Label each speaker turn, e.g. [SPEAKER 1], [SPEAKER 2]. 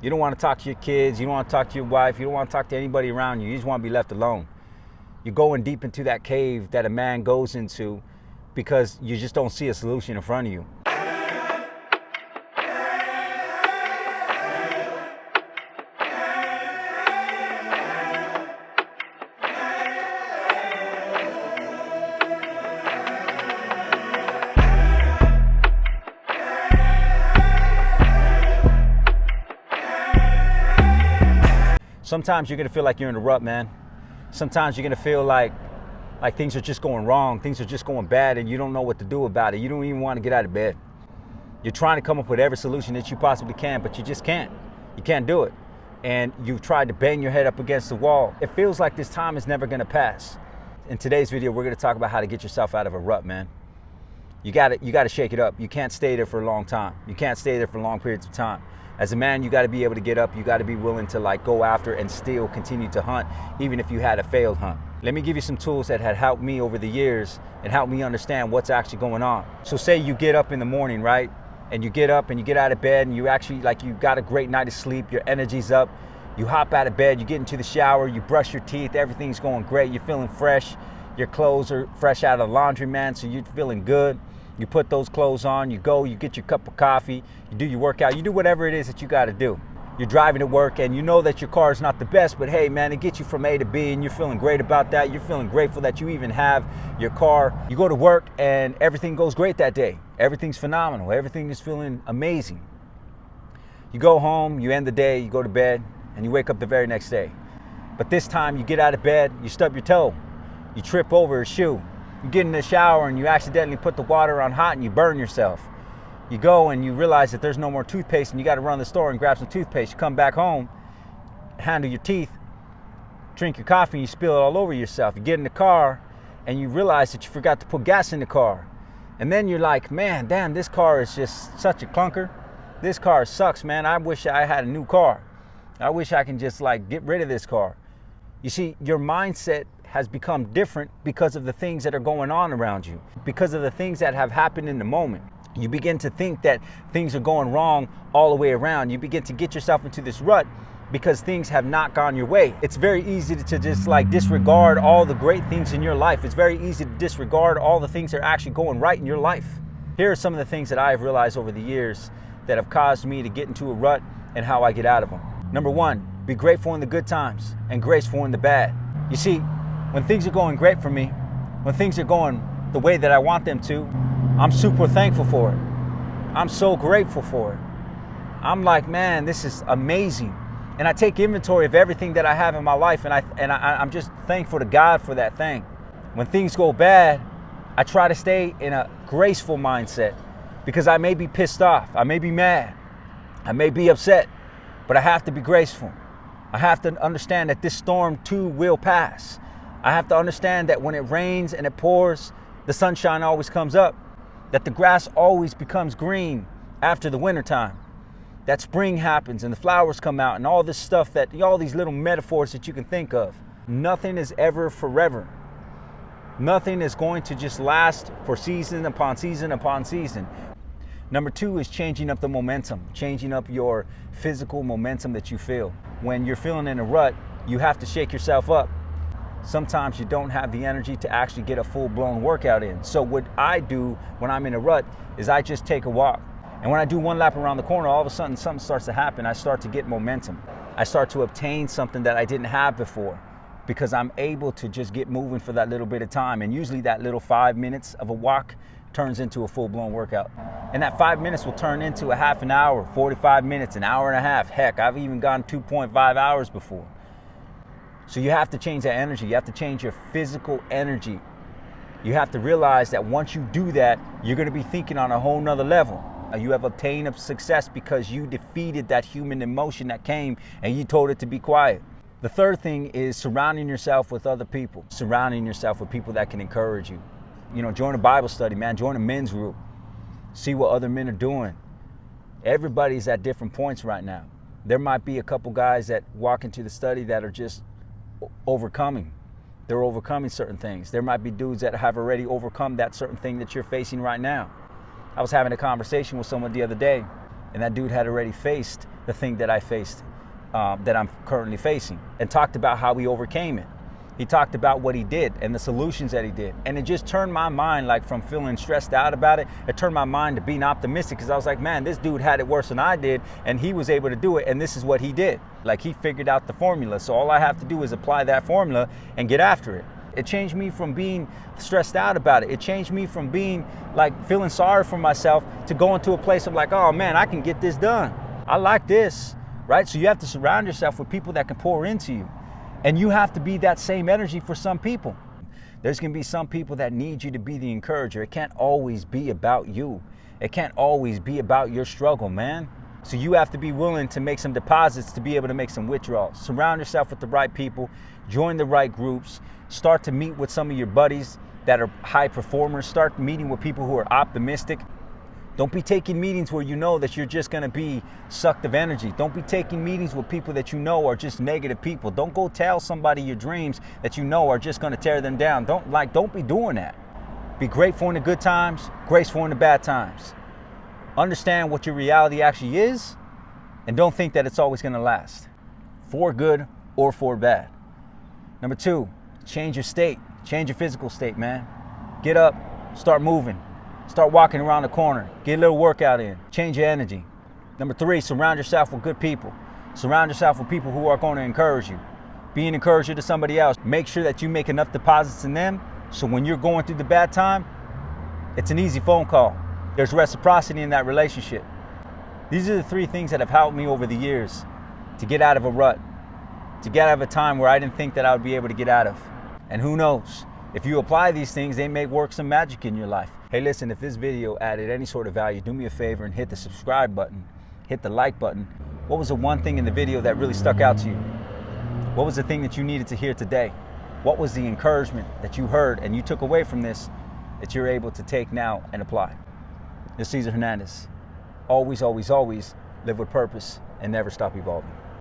[SPEAKER 1] You don't want to talk to your kids. You don't want to talk to your wife. You don't want to talk to anybody around you. You just want to be left alone. You're going deep into that cave that a man goes into because you just don't see a solution in front of you. Sometimes you're gonna feel like you're in a rut, man. Sometimes you're gonna feel like things are just going wrong, things are just going bad, and you don't know what to do about it. You don't even want to get out of bed. You're trying to come up with every solution that you possibly can, but you just can't. You can't do it. And you've tried to bang your head up against the wall. It feels like this time is never gonna pass. In today's video, we're gonna talk about how to get yourself out of a rut, man. You gotta shake it up. You can't stay there for a long time. You can't stay there for long periods of time. As a man, you got to be able to get up. You got to be willing to go after and still continue to hunt, even if you had a failed hunt. Let me give you some tools that had helped me over the years and helped me understand what's actually going on. So say you get up in the morning, right? And you get up and you get out of bed and you actually you got a great night of sleep. Your energy's up. You hop out of bed, you get into the shower, you brush your teeth. Everything's going great. You're feeling fresh. Your clothes are fresh out of the laundry, man. So you're feeling good. You put those clothes on, you go, you get your cup of coffee, you do your workout, you do whatever it is that you got to do. You're driving to work and you know that your car is not the best, but hey man, it gets you from A to B and you're feeling great about that. You're feeling grateful that you even have your car. You go to work and everything goes great that day. Everything's phenomenal. Everything is feeling amazing. You go home, you end the day, you go to bed, and you wake up the very next day. But this time you get out of bed, you stub your toe, you trip over a shoe. You get in the shower and you accidentally put the water on hot and you burn yourself. You go and you realize that there's no more toothpaste and you got to run to the store and grab some toothpaste. You come back home, handle your teeth, drink your coffee and you spill it all over yourself. You get in the car and you realize that you forgot to put gas in the car. And then you're like, man, damn, this car is just such a clunker. This car sucks, man. I wish I had a new car. I wish I can just get rid of this car. You see, your mindset has become different because of the things that are going on around you, because of the things that have happened in the moment. You begin to think that things are going wrong all the way around. You begin to get yourself into this rut because things have not gone your way. It's very easy to just disregard all the great things in your life. It's very easy to disregard all the things that are actually going right in your life. Here are some of the things that I have realized over the years that have caused me to get into a rut and how I get out of them. Number one, be grateful in the good times and graceful in the bad. You see, when things are going great for me, when things are going the way that I want them to, I'm super thankful for it. I'm so grateful for it. I'm like, man, this is amazing. And I take inventory of everything that I have in my life and I'm just thankful to God for that thing. When things go bad, I try to stay in a graceful mindset because I may be pissed off, I may be mad, I may be upset, but I have to be graceful. I have to understand that this storm too will pass. I have to understand that when it rains and it pours, the sunshine always comes up, that the grass always becomes green after the wintertime, that spring happens and the flowers come out and all this stuff, all these little metaphors that you can think of. Nothing is ever forever. Nothing is going to just last for season upon season upon season. Number two is changing up the momentum, changing up your physical momentum that you feel. When you're feeling in a rut, you have to shake yourself up. Sometimes you don't have the energy to actually get a full-blown workout in. So what I do when I'm in a rut is I just take a walk. And when I do one lap around the corner, all of a sudden something starts to happen. I start to get momentum. I start to obtain something that I didn't have before because I'm able to just get moving for that little bit of time. And usually that little 5 minutes of a walk turns into a full-blown workout. And that 5 minutes will turn into a half an hour, 45 minutes, an hour and a half. Heck, I've even gone 2.5 hours before. So you have to change that energy. You have to change your physical energy. You have to realize that once you do that, you're going to be thinking on a whole nother level. You have obtained a success because you defeated that human emotion that came and you told it to be quiet. The third thing is surrounding yourself with other people. Surrounding yourself with people that can encourage you. You know, join a Bible study, man. Join a men's group. See what other men are doing. Everybody's at different points right now. There might be a couple guys that walk into the study that are just overcoming. They're overcoming certain things. There might be dudes that have already overcome that certain thing that you're facing right now. I was having a conversation with someone the other day And that dude had already faced the thing that I faced, that I'm currently facing, and talked about how he overcame it. He talked about what he did and the solutions that he did. And it just turned my mind, like from feeling stressed out about it, it turned my mind to being optimistic, because I was like, man, this dude had it worse than I did, and he was able to do it, and this is what he did. Like, he figured out the formula. So all I have to do is apply that formula and get after it. It changed me from being stressed out about it. It changed me from being like feeling sorry for myself to going to a place of like, oh man, I can get this done. I like this, right? So you have to surround yourself with people that can pour into you. And you have to be that same energy for some people. There's gonna be some people that need you to be the encourager. It can't always be about you. It can't always be about your struggle, man. So you have to be willing to make some deposits to be able to make some withdrawals. Surround yourself with the right people, join the right groups, start to meet with some of your buddies that are high performers, start meeting with people who are optimistic. Don't be taking meetings where you know that you're just gonna be sucked of energy. Don't be taking meetings with people that you know are just negative people. Don't go tell somebody your dreams that you know are just gonna tear them down. Don't be doing that. Be grateful in the good times, graceful in the bad times. Understand what your reality actually is, and don't think that it's always gonna last, for good or for bad. Number 2, change your state, change your physical state, man. Get up, start moving. Start walking around the corner. Get a little workout in. Change your energy. Number 3, surround yourself with good people. Surround yourself with people who are going to encourage you. Be an encourager to somebody else. Make sure that you make enough deposits in them so when you're going through the bad time, it's an easy phone call. There's reciprocity in that relationship. These are the 3 things that have helped me over the years to get out of a rut, to get out of a time where I didn't think that I would be able to get out of. And who knows? If you apply these things, they may work some magic in your life. Hey, listen, if this video added any sort of value, do me a favor and hit the subscribe button, hit the like button. What was the one thing in the video that really stuck out to you? What was the thing that you needed to hear today? What was the encouragement that you heard and you took away from this that you're able to take now and apply? This is Cesar Hernandez. Always, always, always live with purpose and never stop evolving.